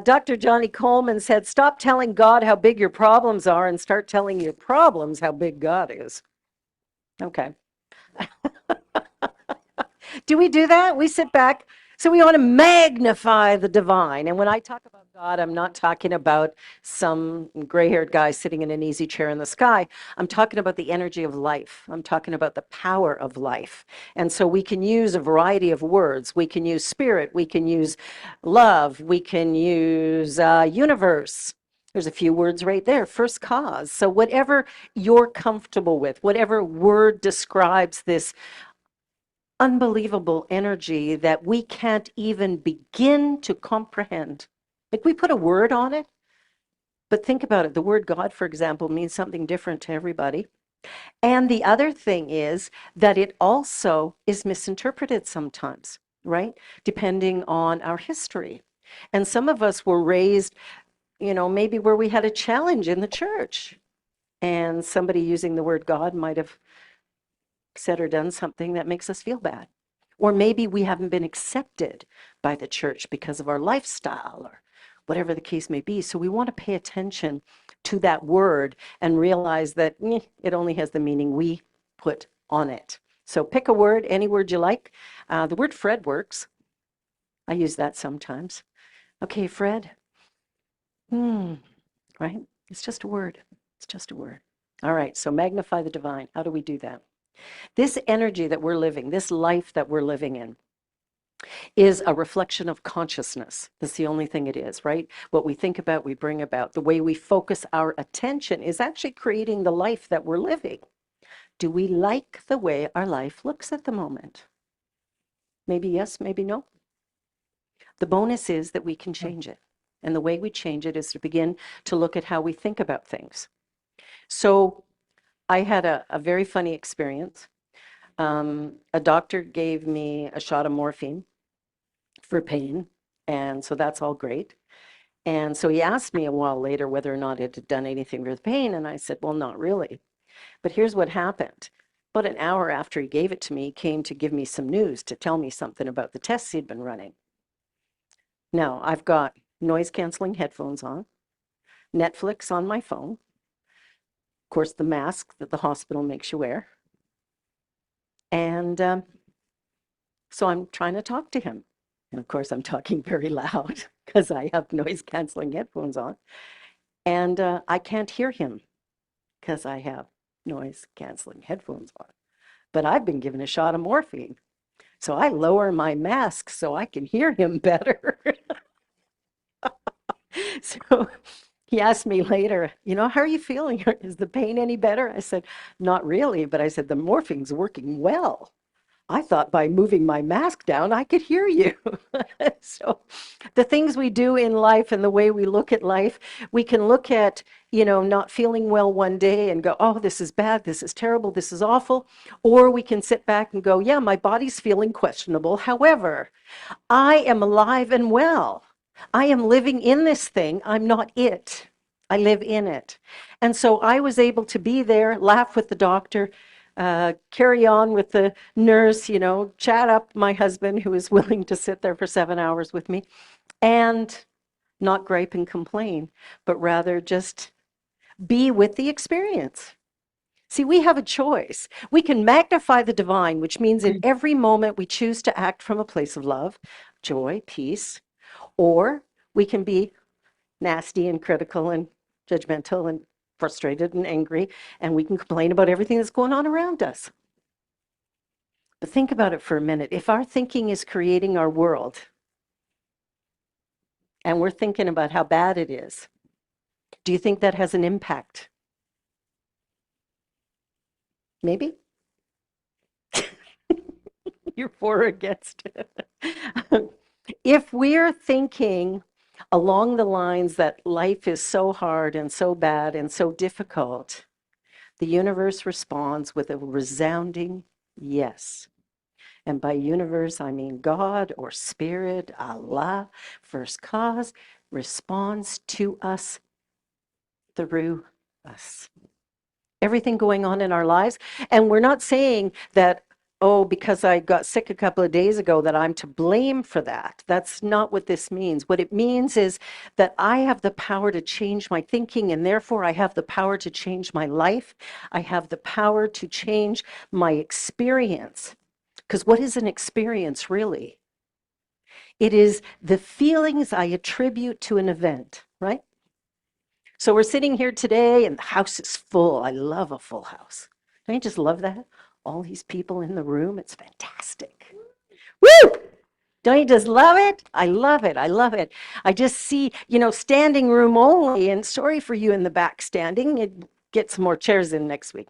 Dr. Johnnie Coleman said, stop telling God how big your problems are and start telling your problems how big God is. Okay. Do we do that? We sit back. So we want to magnify the divine. And when I talk about God, I'm not talking about some gray-haired guy sitting in an easy chair in the sky. I'm talking about the energy of life. I'm talking about the power of life. And so we can use a variety of words. We can use spirit. We can use love. We can use universe. There's a few words right there. First cause. So whatever you're comfortable with, whatever word describes this unbelievable energy that we can't even begin to comprehend. Like we put a word on it, but think about it. The word God, for example, means something different to everybody. And the other thing is that it also is misinterpreted sometimes, right? Depending on our history. And some of us were raised, maybe where we had a challenge in the church. And somebody using the word God might have said or done something that makes us feel bad. Or maybe we haven't been accepted by the church because of our lifestyle or whatever the case may be. So we want to pay attention to that word and realize that it only has the meaning we put on it. So pick a word, any word you like. The word Fred works. I use that sometimes. Okay, Fred. Right? It's just a word. It's just a word. All right, so magnify the divine. How do we do that? This energy that we're living, this life that we're living in, is a reflection of consciousness. That's the only thing it is, right? What we think about, we bring about. The way we focus our attention is actually creating the life that we're living. Do we like the way our life looks at the moment? Maybe yes, maybe no. The bonus is that we can change it. And the way we change it is to begin to look at how we think about things. So I had a very funny experience. A doctor gave me a shot of morphine for pain, and so that's all great. And so he asked me a while later whether or not it had done anything for the pain, and I said, well, not really. But here's what happened. About an hour after he gave it to me, he came to give me some news, to tell me something about the tests he'd been running. Now, I've got noise-canceling headphones on, Netflix on my phone, of course, the mask that the hospital makes you wear. And so I'm trying to talk to him. And of course, I'm talking very loud because I have noise-canceling headphones on. And I can't hear him because I have noise-canceling headphones on. But I've been given a shot of morphine. So I lower my mask so I can hear him better. So he asked me later, how are you feeling? Is the pain any better? I said, not really. But I said, the morphine's working well. I thought by moving my mask down, I could hear you. So the things we do in life and the way we look at life, we can look at, not feeling well one day and go, oh, this is bad, this is terrible, this is awful. Or we can sit back and go, yeah, my body's feeling questionable. However, I am alive and well. I am living in this thing. I'm not it. I live in it. And so I was able to be there, laugh with the doctor, carry on with the nurse, chat up my husband who is willing to sit there for 7 hours with me, and not gripe and complain, but rather just be with the experience. See, we have a choice. We can magnify the divine, which means in every moment we choose to act from a place of love, joy, peace, or we can be nasty and critical and judgmental and frustrated and angry, and we can complain about everything that's going on around us. But think about it for a minute. If our thinking is creating our world, and we're thinking about how bad it is, do you think that has an impact? Maybe? You're for or against it. If we're thinking along the lines that life is so hard and so bad and so difficult, the universe responds with a resounding yes. And by universe, I mean God or Spirit, Allah, first cause, responds to us through us. Everything going on in our lives. And we're not saying that, oh, because I got sick a couple of days ago, that I'm to blame for that. That's not what this means. What it means is that I have the power to change my thinking, and therefore I have the power to change my life. I have the power to change my experience. Because what is an experience really? It is the feelings I attribute to an event, right? So we're sitting here today and the house is full. I love a full house. Don't you just love that? All these people in the room, it's fantastic. Woo! Don't you just love it? I love it. I love it. I just see, standing room only, and sorry for you in the back standing. Get some more chairs in next week.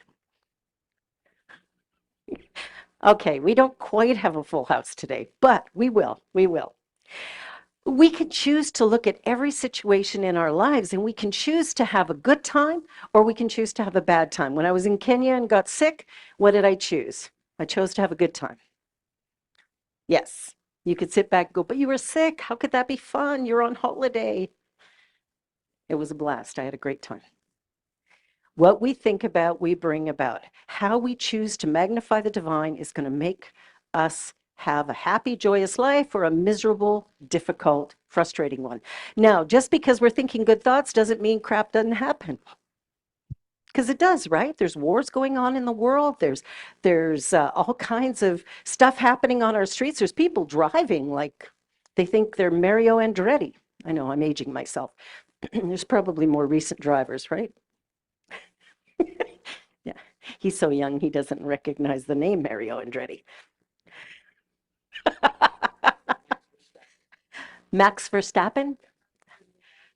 Okay, we don't quite have a full house today, but we will. We will. We can choose to look at every situation in our lives, and we can choose to have a good time or we can choose to have a bad time. When I was in Kenya and got sick, what did I choose? I chose to have a good time. Yes, you could sit back and go, but you were sick. How could that be fun? You're on holiday. It was a blast. I had a great time. What we think about, we bring about. How we choose to magnify the divine is going to make us have a happy, joyous life or a miserable, difficult, frustrating one. Now, just because we're thinking good thoughts doesn't mean crap doesn't happen. Because it does, right? There's wars going on in the world. There's all kinds of stuff happening on our streets. There's people driving like they think they're Mario Andretti. I know, I'm aging myself. There's probably more recent drivers, right? Yeah, he's so young he doesn't recognize the name Mario Andretti. Max Verstappen?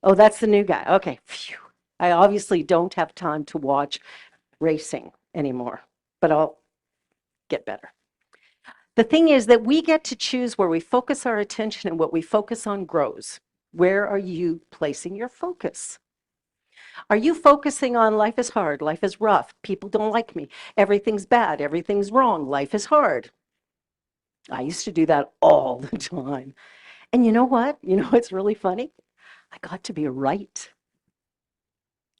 Oh, that's the new guy. Okay. Phew. I obviously don't have time to watch racing anymore, but I'll get better. The thing is that we get to choose where we focus our attention, and what we focus on grows. Where are you placing your focus? Are you focusing on life is hard, life is rough, people don't like me, everything's bad, everything's wrong, life is hard? I used to do that all the time. And you know what? You know what's really funny? I got to be right.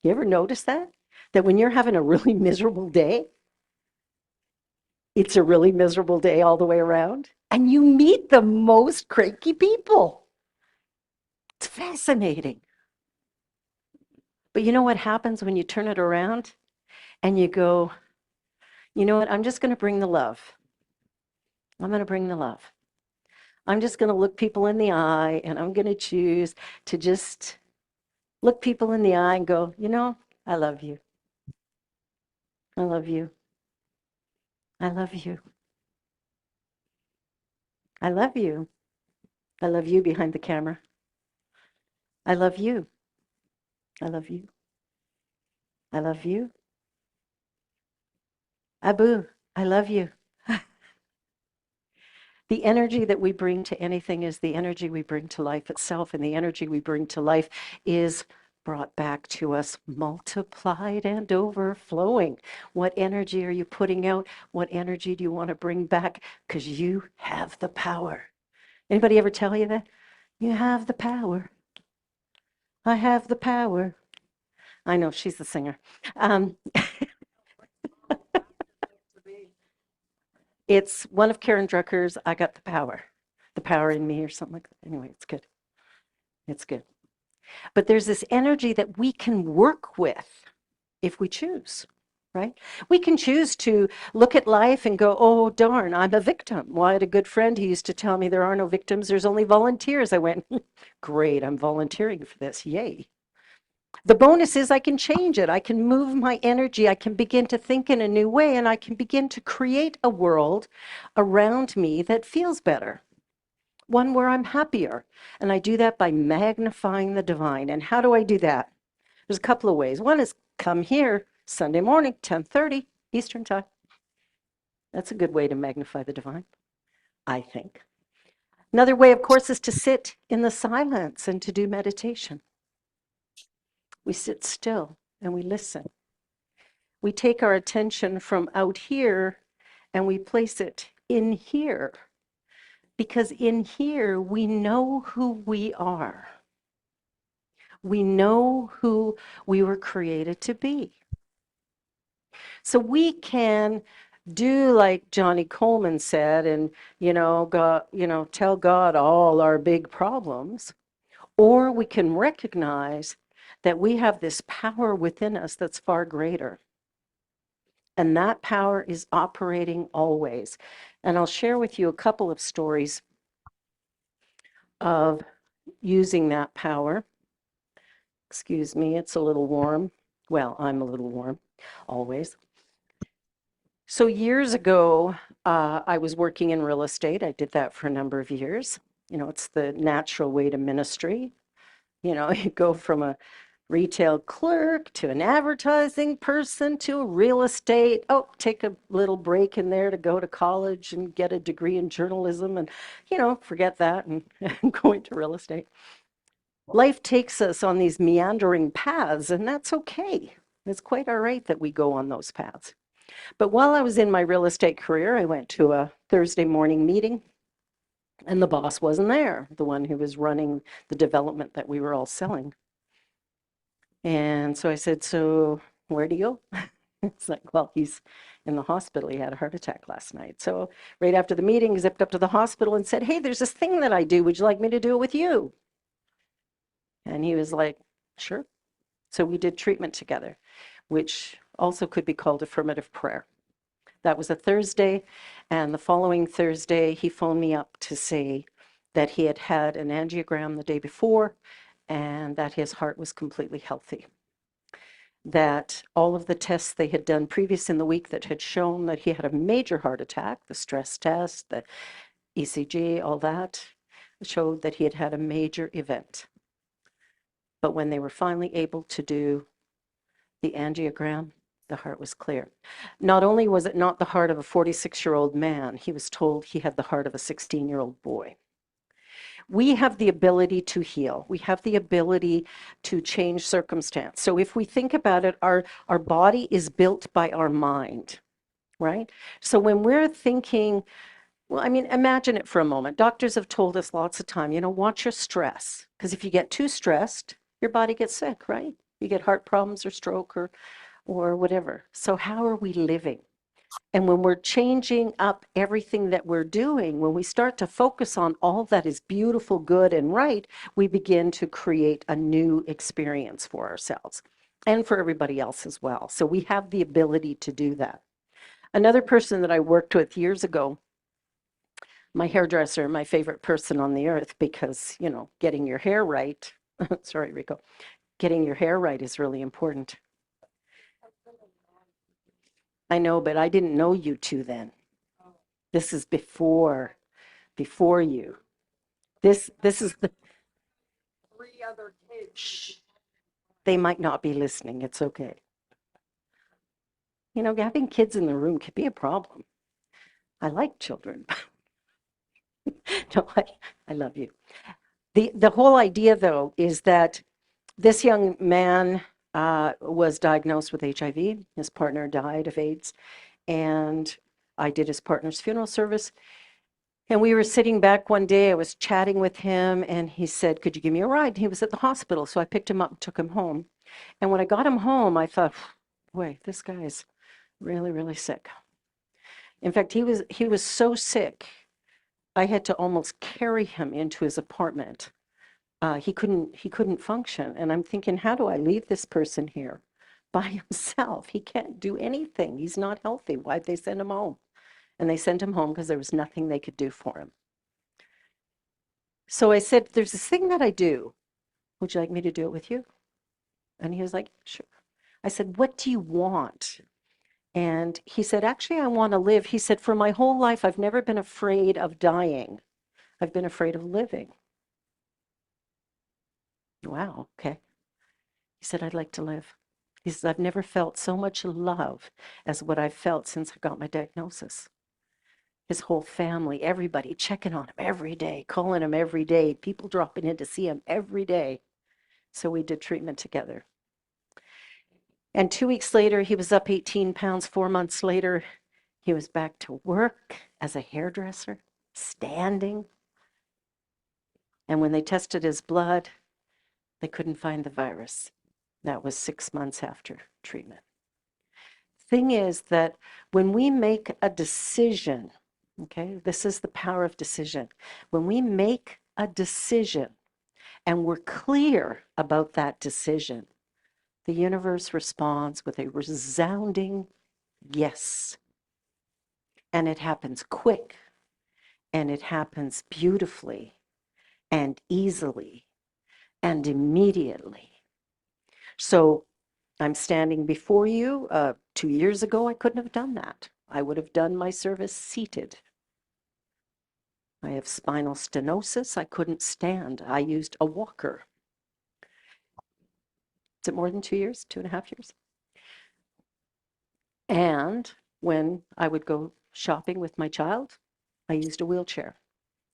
You ever notice that? That when you're having a really miserable day, it's a really miserable day all the way around, and you meet the most cranky people. It's fascinating. But you know what happens when you turn it around and you go, you know what? I'm just going to bring the love. I'm going to bring the love. I'm just going to look people in the eye, and I'm going to choose to just look people in the eye and go, I love you. I love you. I love you. I love you. I love you behind the camera. I love you. I love you. I love you. Abu, I love you. The energy that we bring to anything is the energy we bring to life itself, and the energy we bring to life is brought back to us multiplied and overflowing. What energy are you putting out? What energy do you want to bring back? Because you have the power. Anybody ever tell you that? You have the power. I have the power. I know, she's the singer. Um, it's one of Karen Drucker's, I Got the power in me, or something like that. Anyway, it's good. It's good. But there's this energy that we can work with if we choose, right? We can choose to look at life and go, oh, darn, I'm a victim. Well, I had a good friend who used to tell me there are no victims, there's only volunteers. I went, great, I'm volunteering for this, yay. The bonus is I can change it. I can move my energy. I can begin to think in a new way, and I can begin to create a world around me that feels better, one where I'm happier. And I do that by magnifying the divine. And how do I do that? There's a couple of ways. One is come here Sunday morning, 10:30 Eastern Time. That's a good way to magnify the divine, I think. Another way, of course, is to sit in the silence and to do meditation. We sit still and we listen. We take our attention from out here and we place it in here, because in here we know who we are. We know who we were created to be. So we can do like Johnnie Coleman said, and, God, tell God all our big problems, or we can recognize that we have this power within us that's far greater. And that power is operating always. And I'll share with you a couple of stories of using that power. Excuse me, it's a little warm. Well, I'm a little warm, always. So years ago, I was working in real estate. I did that for a number of years. It's the natural way to ministry. You go from a retail clerk to an advertising person to a real estate. Oh, take a little break in there to go to college and get a degree in journalism and, forget that and go into real estate. Life takes us on these meandering paths, and that's okay. It's quite all right that we go on those paths. But while I was in my real estate career, I went to a Thursday morning meeting, and the boss wasn't there, the one who was running the development that we were all selling. And so I said, so where'd he go? It's like, well, he's in the hospital. He had a heart attack last night. So right after the meeting, he zipped up to the hospital and said, hey, there's this thing that I do. Would you like me to do it with you? And he was like, sure. So we did treatment together, which also could be called affirmative prayer. That was a Thursday, and the following Thursday, he phoned me up to say that he had had an angiogram the day before and that his heart was completely healthy. That all of the tests they had done previous in the week that had shown that he had a major heart attack, the stress test, the ECG, all that, showed that he had had a major event. But when they were finally able to do the angiogram, the heart was clear. Not only was it not the heart of a 46-year-old man, he was told he had the heart of a 16-year-old boy. We have the ability to heal. We have the ability to change circumstance. So if we think about it, our body is built by our mind, right? So when we're thinking, well, I mean, imagine it for a moment. Doctors have told us lots of time, watch your stress. Because if you get too stressed, your body gets sick, right? You get heart problems or stroke or whatever. So how are we living? And when we're changing up everything that we're doing, when we start to focus on all that is beautiful, good, and right, we begin to create a new experience for ourselves and for everybody else as well. So we have the ability to do that. Another person that I worked with years ago, my hairdresser, my favorite person on the earth, because, getting your hair right, sorry, Rico, getting your hair right is really important. I know, but I didn't know you two then. This is before you. This is the Three other kids. shh. They might not be listening. It's okay. Having kids in the room could be a problem. I like children. No, I love you. The whole idea, though, is that this young man was diagnosed with HIV. His partner died of AIDS, and I did his partner's funeral service. And we were sitting back one day, I was chatting with him, and he said, could you give me a ride? He was at the hospital, so I picked him up and took him home. And when I got him home, I thought, boy, this guy's really, really sick. In fact, he was so sick, I had to almost carry him into his apartment. He couldn't function. And I'm thinking, how do I leave this person here by himself? He can't do anything. He's not healthy. Why'd they send him home? And they sent him home because there was nothing they could do for him. So I said, there's this thing that I do. Would you like me to do it with you? And he was like, sure. I said, what do you want? And he said, actually, I want to live. He said, for my whole life, I've never been afraid of dying. I've been afraid of living. Wow, okay. He said, I'd like to live. He says, I've never felt so much love as what I've felt since I got my diagnosis. His whole family, everybody checking on him every day, calling him every day, people dropping in to see him every day. So we did treatment together. And 2 weeks later, he was up 18 pounds. 4 months later, he was back to work as a hairdresser, standing. And when they tested his blood, they couldn't find the virus. That was 6 months after treatment. thing is that when we make a decision, okay, this is the power of decision. When we make a decision and we're clear about that decision, the universe responds with a resounding yes. And it happens quick, and it happens beautifully and easily and immediately. So I'm standing before you. 2 years ago, I couldn't have done that. I would have done my service seated. I have spinal stenosis. I couldn't stand. I used a walker. Is it more than 2 years? 2.5 years? And when I would go shopping with my child, I used a wheelchair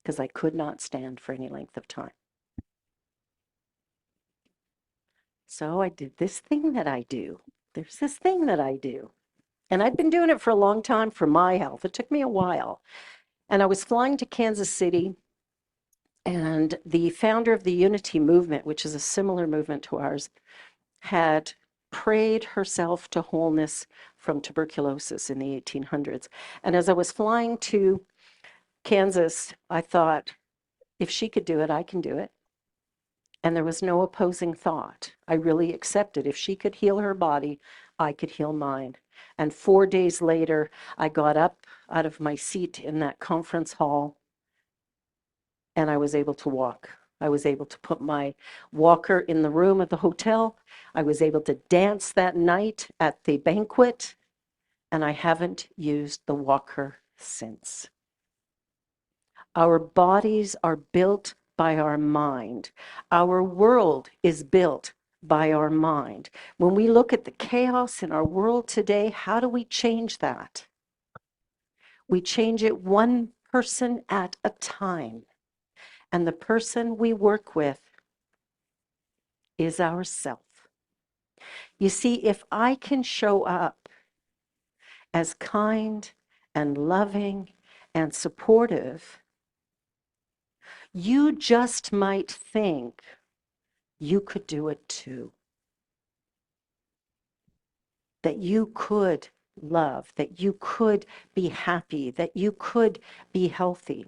because I could not stand for any length of time. So I did this thing that I do. There's this thing that I do. And I'd been doing it for a long time for my health. It took me a while. And I was flying to Kansas City, and the founder of the Unity movement, which is a similar movement to ours, had prayed herself to wholeness from tuberculosis in the 1800s. And as I was flying to Kansas, I thought, if she could do it, I can do it. And there was no opposing thought. I really accepted if she could heal her body, I could heal mine. And 4 days later, I got up out of my seat in that conference hall and I was able to walk. I was able to put my walker in the room of the hotel. I was able to dance that night at the banquet, and I haven't used the walker since. Our bodies are built by our mind. Our world is built by our mind. When we look at the chaos in our world today, how do we change that? We change it one person at a time. And the person we work with is ourself. You see, if I can show up as kind and loving and supportive, you just might think you could do it too. That you could love, that you could be happy, that you could be healthy.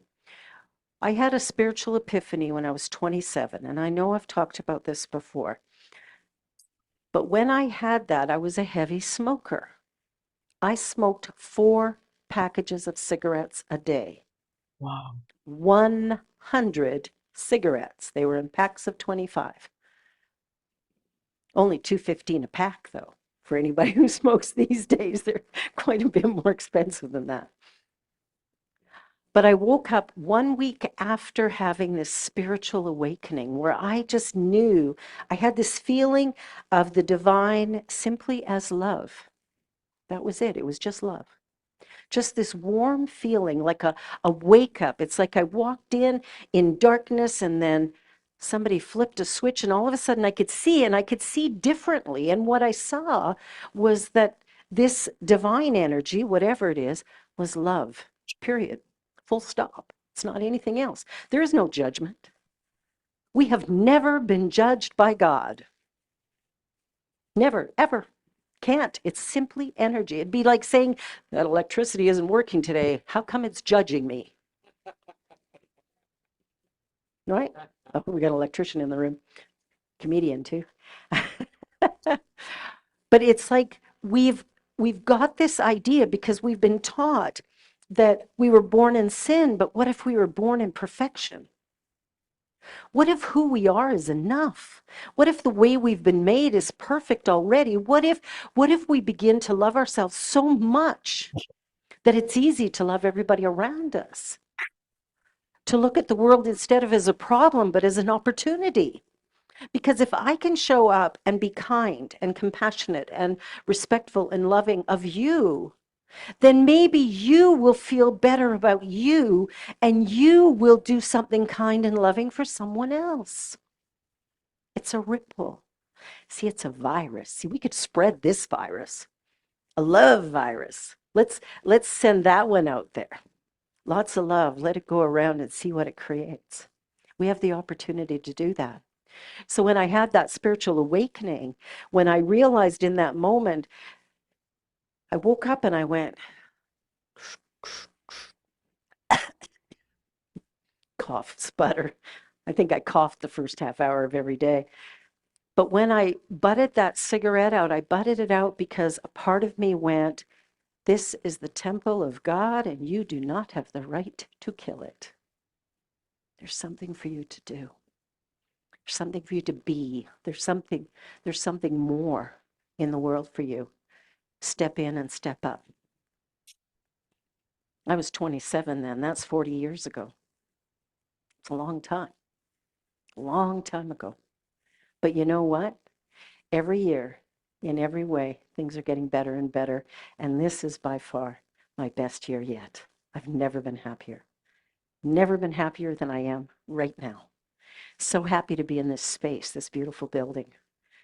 I had a spiritual epiphany when I was 27, and I know I've talked about this before. But when I had that, I was a heavy smoker. I smoked 4 packages of cigarettes a day. Wow. 100 cigarettes. They were in packs of 25. Only $2.15 a pack, though. For anybody who smokes these days, they're quite a bit more expensive than that. But I woke up 1 week after having this spiritual awakening where I just knew I had this feeling of the divine simply as love. That was it. It was just love. Just this warm feeling, like a wake up. It's like I walked in darkness, and then somebody flipped a switch, and all of a sudden I could see, and I could see differently. And what I saw was that this divine energy, whatever it is, was love, period. Full stop. It's not anything else. There is no judgment. We have never been judged by God. Never, ever. Can't. It's simply energy. It'd be like saying that electricity isn't working today. How come it's judging me? Right? Oh, we got an electrician in the room. Comedian too. But it's like we've got this idea because we've been taught that we were born in sin, but what if we were born in perfection? What if who we are is enough? What if the way we've been made is perfect already? What if we begin to love ourselves so much that it's easy to love everybody around us? To look at the world instead of as a problem, but as an opportunity. Because if I can show up and be kind and compassionate and respectful and loving of you, then maybe you will feel better about you and you will do something kind and loving for someone else. It's a ripple. See, it's a virus. See, we could spread this virus, a love virus. Let's send that one out there. Lots of love. Let it go around and see what it creates. We have the opportunity to do that. So when I had that spiritual awakening, when I realized in that moment I woke up and I went, cough, sputter. I think I coughed the first half hour of every day. But when I butted that cigarette out, I butted it out because a part of me went, this is the temple of God, and you do not have the right to kill it. There's something for you to do. There's something for you to be. There's something more in the world for you. Step in and step up. I was 27 then. That's 40 years ago. It's a long time ago. But you know what? Every year, in every way, things are getting better and better. And this is by far my best year yet. I've never been happier. Never been happier than I am right now. So happy to be in this space, this beautiful building.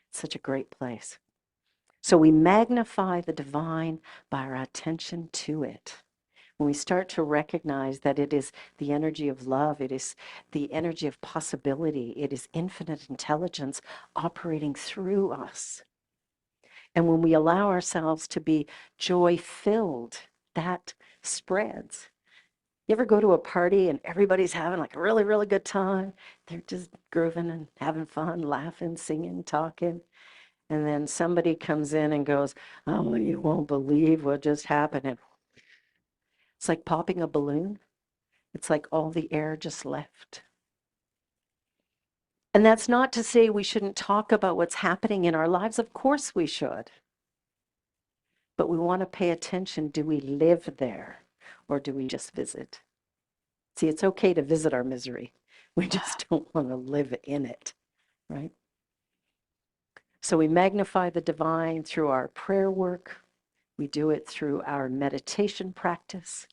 It's such a great place. So we magnify the divine by our attention to it. When we start to recognize that it is the energy of love, it is the energy of possibility, it is infinite intelligence operating through us. And when we allow ourselves to be joy-filled, that spreads. You ever go to a party and everybody's having like a really, really good time? They're just grooving and having fun, laughing, singing, talking. And then somebody comes in and goes, oh, you won't believe what just happened. And it's like popping a balloon. It's like all the air just left. And that's not to say we shouldn't talk about what's happening in our lives. Of course we should. But we want to pay attention. Do we live there or do we just visit? See, it's okay to visit our misery. We just don't want to live in it, right? So we magnify the divine through our prayer work. We do it through our meditation practice.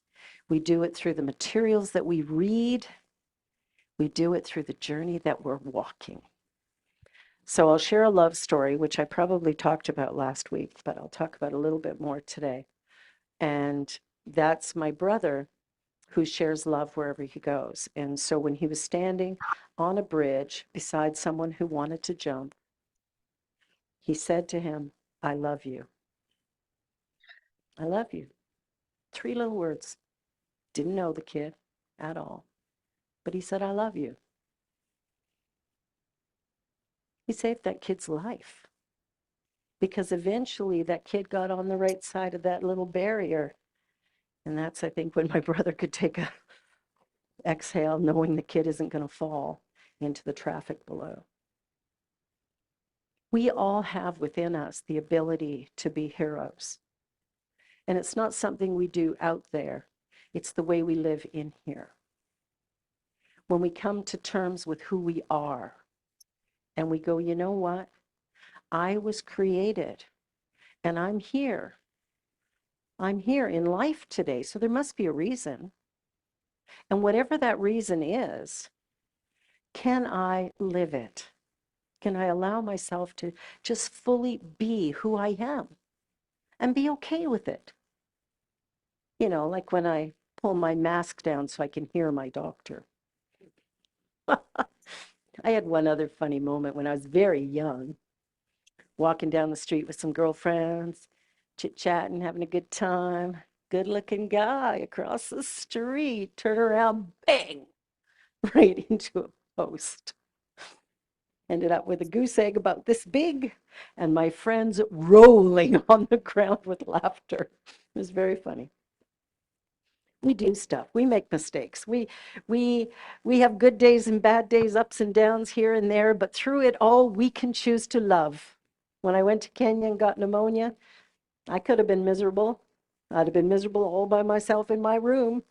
We do it through the materials that we read. We do it through the journey that we're walking. So I'll share a love story, which I probably talked about last week, but I'll talk about a little bit more today. And that's my brother who shares love wherever he goes. And so when he was standing on a bridge beside someone who wanted to jump, he said to him, I love you. I love you. 3 little words. Didn't know the kid at all. But he said, I love you. He saved that kid's life because eventually that kid got on the right side of that little barrier. And that's, I think, when my brother could take a exhale, knowing the kid isn't going to fall into the traffic below. We all have within us the ability to be heroes. And it's not something we do out there. It's the way we live in here. When we come to terms with who we are and we go, you know what? I was created and I'm here. I'm here in life today. So there must be a reason. And whatever that reason is, can I live it? Can I allow myself to just fully be who I am and be okay with it? You know, like when I pull my mask down so I can hear my doctor. I had one other funny moment when I was very young, walking down the street with some girlfriends, chit-chatting, having a good time. Good-looking guy across the street, turn around, bang, right into a post. Ended up with a goose egg about this big, and my friends rolling on the ground with laughter. It was very funny. We do stuff. We make mistakes. We we have good days and bad days, ups and downs here and there, but through it all, we can choose to love. When I went to Kenya and got pneumonia, I could have been miserable. I'd have been miserable all by myself in my room,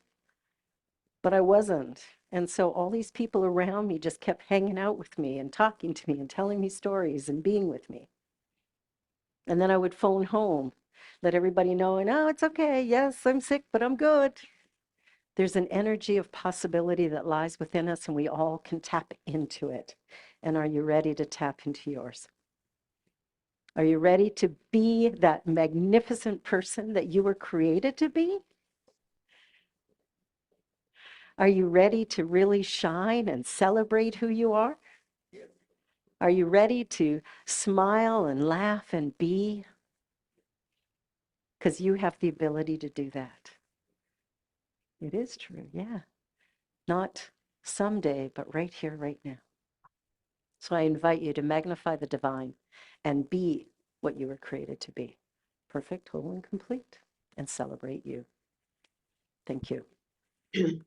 but I wasn't. And so all these people around me just kept hanging out with me and talking to me and telling me stories and being with me. And then I would phone home, let everybody know, and oh, it's okay. Yes, I'm sick, but I'm good. There's an energy of possibility that lies within us, and we all can tap into it. And are you ready to tap into yours? Are you ready to be that magnificent person that you were created to be? Are you ready to really shine and celebrate who you are? Are you ready to smile and laugh and be? because you have the ability to do that. It is true, yeah. Not someday, but right here, right now. So I invite you to magnify the divine and be what you were created to be. Perfect, whole, and complete, and celebrate you. Thank you.